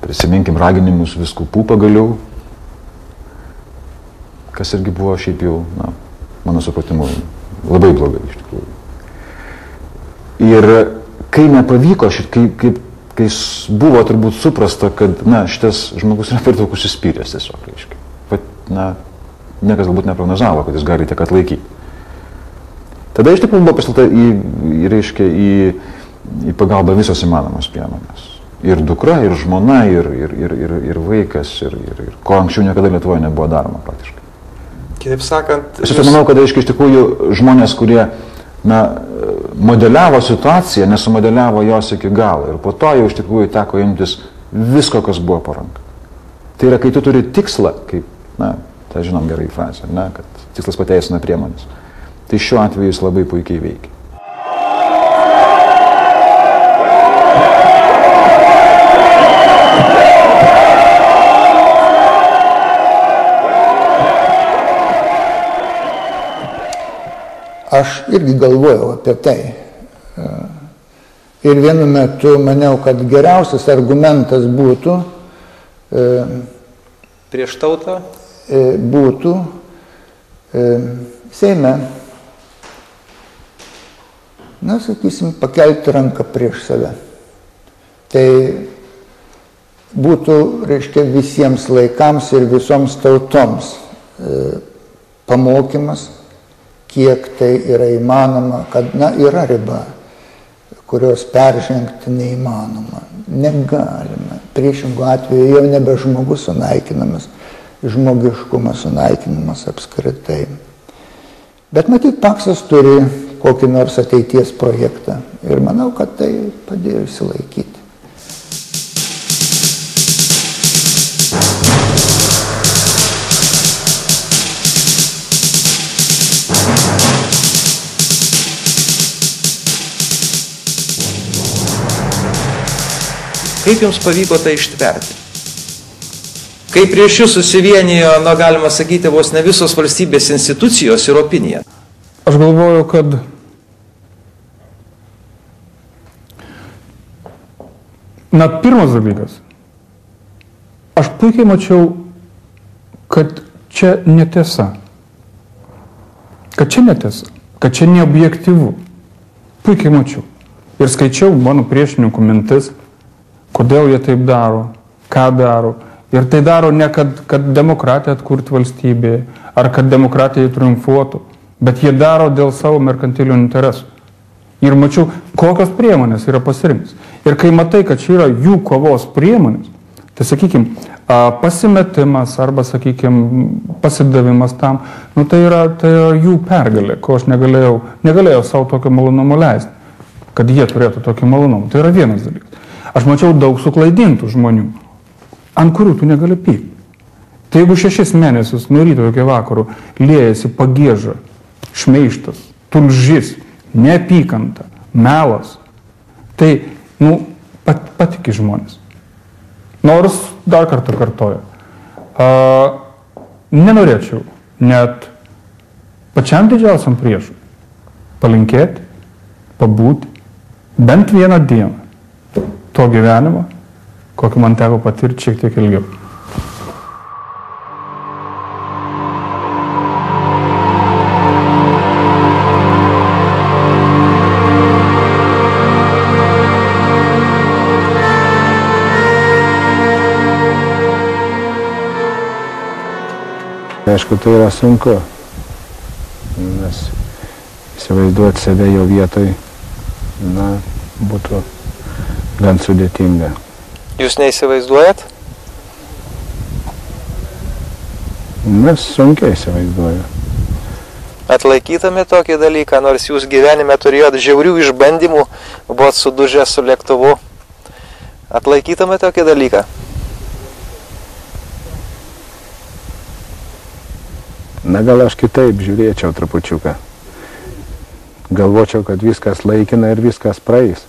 prisiminkim raginimus vyskupų pagaliau, kas irgi buvo šiaip jau, na, mano supratimu, labai blogai iš tikrųjų. Ir kai nepavyko, kai buvo turbūt suprasta, kad, na, šitas žmogus yra per daug užsispyręs tiesiog, reiškia. Bet, na, niekas galbūt neprognozavo, kad jis gali tiek atlaikyti. Tada iš tikrųjų buvo pasitelkta į pagalbą visos įmanomos priemonės. Ir dukra, ir žmona, ir vaikas, ir ko anksčiau niekada Lietuvoje nebuvo daroma praktiškai. Kitaip sakant... Aš manau, kad iš tikrųjų žmonės, kurie, na, modeliavo situaciją, nesumodeliavo jos iki galo. Ir po to jau iš tikrųjų teko imtis visko, kas buvo po ranka. Tai yra, kai tu turi tikslą, kaip, na, tai žinom gerai frazę, ne, kad tikslas pateisina priemonės. Tai šiuo atveju jis labai puikiai veikia. Aš irgi galvojau apie tai. Ir vienu metu maniau, kad geriausias argumentas būtų prieš tautą būtų Seime, na, sakysim, pakelti ranką prieš save. Tai būtų, reiškia, visiems laikams ir visoms tautoms pamokymas, kiek tai yra įmanoma, kad, na, yra riba, kurios peržengti neįmanoma. Negalime. Priešingų atveju jau nebe žmogus sunaikinamas, žmogiškumas sunaikinamas apskritai. Bet matyt, Paksas turi kokį nors ateities projektą ir manau, kad tai padėjo išsilaikyti. Kaip jums pavyko tai ištverti? Kaip prieš jūs susivienijo, na, galima sakyti, vos ne visos valstybės institucijos ir opinija? Aš galvoju, kad na, pirmas dalykas, aš puikiai mačiau, kad čia netiesa. Kad čia netiesa, kad čia neobjektyvu. Puikiai mačiau. Ir skaičiau mano priešininkų mintis, kodėl jie taip daro, ką daro. Ir tai daro ne kad demokratiją atkurti valstybėje, ar kad demokratija triumfuotų, bet jie daro dėl savo merkantilinių interesų. Ir mačiau, kokios priemonės yra pasirinktos. Ir kai matai, kad čia yra jų kovos priemonės, tai, sakykime, pasimetimas arba, sakykime, pasidavimas tam, nu, tai yra jų pergalė, ko aš negalėjau savo tokio malonumo leisti, kad jie turėtų tokį malonumą. Tai yra vienas dalykas. Aš mačiau daug suklaidintų žmonių, ant kurių tu negali pykti. Tai jeigu 6 mėnesius nuo ryto iki vakarų liejasi pagieža, šmeižtas, tulžis, neapykanta, melas, tai, nu, patiki žmonės. Nors dar kartą kartoju, nenorėčiau net pačiam didžiausiam priešui palinkėti, pabūti bent vieną dieną to gyvenimo, kokį man teko patirti šiek tiek ilgiau. Aišku, tai yra sunku, nes įsivaizduoti save jo vietoj, na, būtų gan sudėtinga. Jūs neįsivaizduojat? Mes sunkiai įsivaizduoju. Atlaikytume tokį dalyką, nors jūs gyvenime turėjot žiaurių išbandymų, buvot sudužę su lėktuvu. Atlaikytume tokį dalyką? Na, gal aš kitaip žiūrėčiau trupučiuką. Galvočiau, kad viskas laikina ir viskas praeis.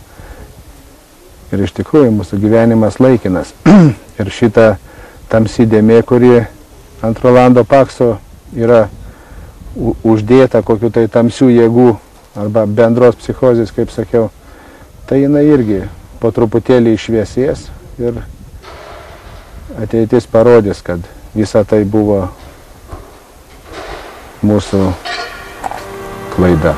Ir iš tikrųjų mūsų gyvenimas laikinas. Ir šita tamsi dėmė, kuri ant Rolando Pakso yra uždėta kokiu tai tamsių jėgų arba bendros psichozės, kaip sakiau, tai jinai irgi po truputėlį išviesės ir ateitis parodys, kad visa tai buvo mūsų klaida.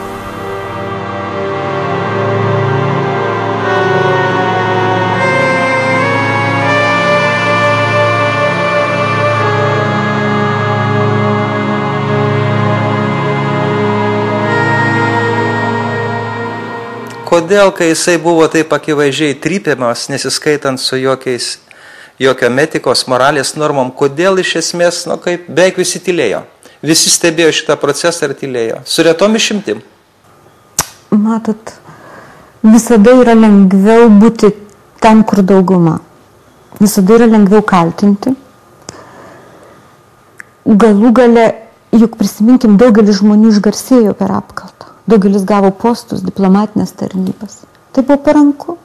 Kodėl, kai jisai buvo taip akivaizdžiai trypiamas, nesiskaitant su jokiom etikos, moralės normom, kodėl iš esmės, kaip beveik visi tylėjo? Visi stebėjo šitą procesą ir tylėjo. Su retom išimtim. Matot, visada yra lengviau būti ten, kur dauguma. Visada yra lengviau kaltinti. Galų gale, juk prisiminkim, daugelis žmonių išgarsėjo per apkaltą. Daugelis gavo postus, diplomatinės tarnybas. Tai buvo paranku.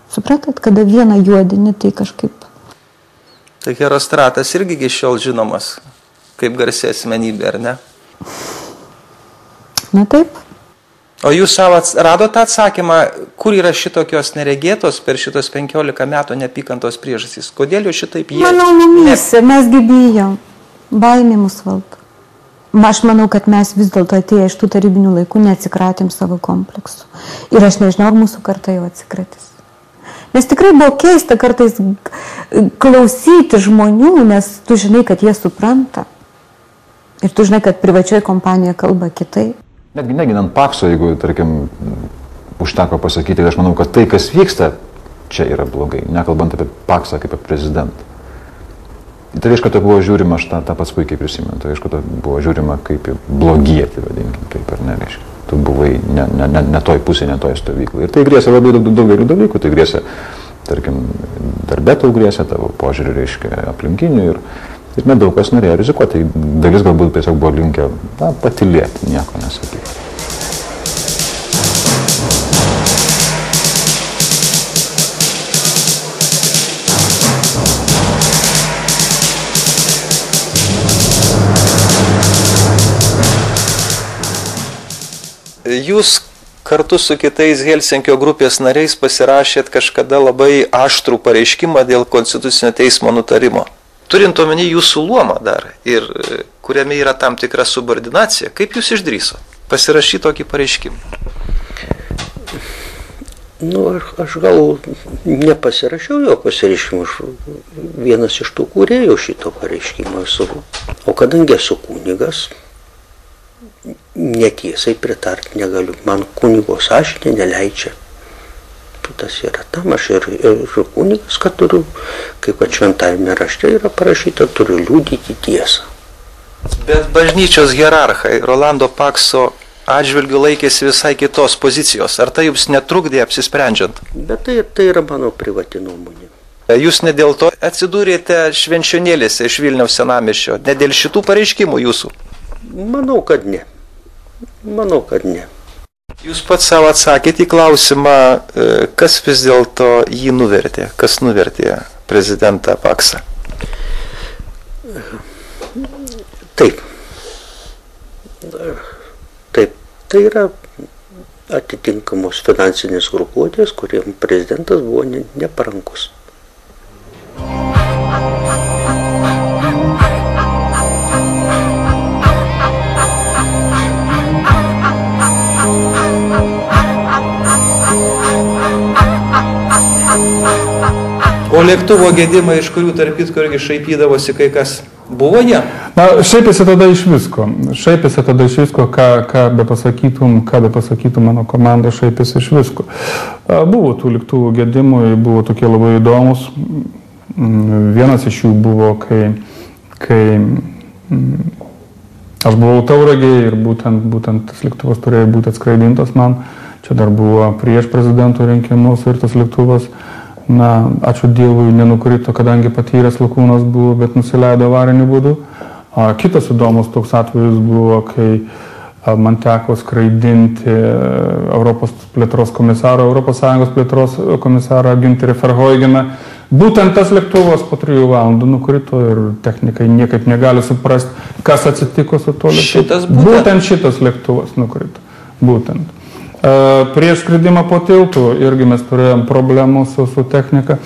Supratat, kada vieną juodinį, tai kažkaip. Tai Herostratas irgi iki šiol žinomas kaip garsi asmenybė, ar ne? Na taip. O jūs savo radote tą atsakymą, kur yra šitokios neregėtos per šitos 15 metų neapykantos priežastys? Kodėl jūs šitaip jie? Manau, mumyse, mes gebėjom. Baimė mus valdo. Aš manau, kad mes vis dėlto atėję iš tų tarybinių laikų neatsikratėm savo kompleksų. Ir aš nežinau, ar mūsų karta jau atsikratys. Nes tikrai buvo keista kartais klausyti žmonių, nes tu žinai, kad jie supranta. Ir tu žinai, kad privačioje kompanijoje kalba kitaip. Netgi neginant Pakso, jeigu, tarkim, užteko pasakyti, aš manau, kad tai, kas vyksta, čia yra blogai, nekalbant apie Paksą kaip apie prezidentą. Tai iš karto buvo žiūrima, aš tą pats puikiai prisimenu, tai iš karto buvo žiūrima kaip blogietį, vadinkim, kaip ar ne, reiškia. Tu buvai ne toj pusė, ne toj stovyklai. Ir tai grėsia labai daugelių dalykų, tai grėsia, tarkim, darbė tau grėsia, tavo požiūrį, reiškia, aplinkinių ir nedaug kas norėjo rizikuoti, tai dalis galbūt tiesiog buvo linkę patylėti, nieko nesakyti. Jūs kartu su kitais Helsinkio grupės nariais pasirašėt kažkada labai aštrų pareiškimą dėl Konstitucinio teismo nutarimo. Turint omeny jūsų luomą dar ir kuriame yra tam tikra subordinacija, kaip jūs išdrįso pasirašyti tokį pareiškimą? Aš gal nepasirašiau jo pareiškimą, aš vienas iš tų kūrėjų šito pareiškimo esu. O kadangi esu kunigas, netiesai pritarti negaliu. Man kunigo sąžinė neleidžia. Tas yra tam, aš ir kunigas, kad turiu, kaip kad šventajame rašte yra parašyta, turiu liudyti tiesą. Bet bažnyčios hierarchai Rolando Pakso atžvilgiu laikėsi visai kitos pozicijos. Ar tai jums netrukdė apsisprendžiant? Bet tai yra mano privati nuomonė. Jūs ne dėl to atsidūrėte švenčionėlėse iš Vilniaus senamiesčio, ne dėl šitų pareiškimų jūsų? Manau, kad ne. Manau, kad ne. Jūs pats savo atsakėte į klausimą, kas vis dėlto jį nuvertė, kas nuvertė prezidentą Paksą? Taip. Taip. Tai yra atitinkamos finansinės grupuotės, kuriem prezidentas buvo neparankus. O lėktuvo gedimai, iš kurių tarp kitko irgi šaipydavosi kai kas, buvo jie? Šaipėsi tada iš visko, ką be pasakytum mano komanda, šaipėsi iš visko. Buvo tų lėktuvų gedimų, buvo tokie labai įdomus. Vienas iš jų buvo, kai aš buvau Tauragėje ir būtent tas lėktuvas turėjo būti atskraidintas man. Čia dar buvo prieš prezidento rinkimus ir tas lėktuvas, ačiū Dievui, nenukrito, kadangi patyręs lakūnas buvo, bet nusileido avariniu būdu. Kitas įdomus toks atvejis buvo, kai man teko skraidinti Europos plėtros komisarą, Europos Sąjungos plėtros komisarą Günterį Verheugeną. Būtent tas lėktuvas po 3 valandų nukrito ir technikai niekaip negali suprasti, kas atsitiko su to lėktuvu. Būtent šitas lėktuvas nukrito. Būtent. Prieš skridimą po tiltu irgi mes turėjom problemų su technika.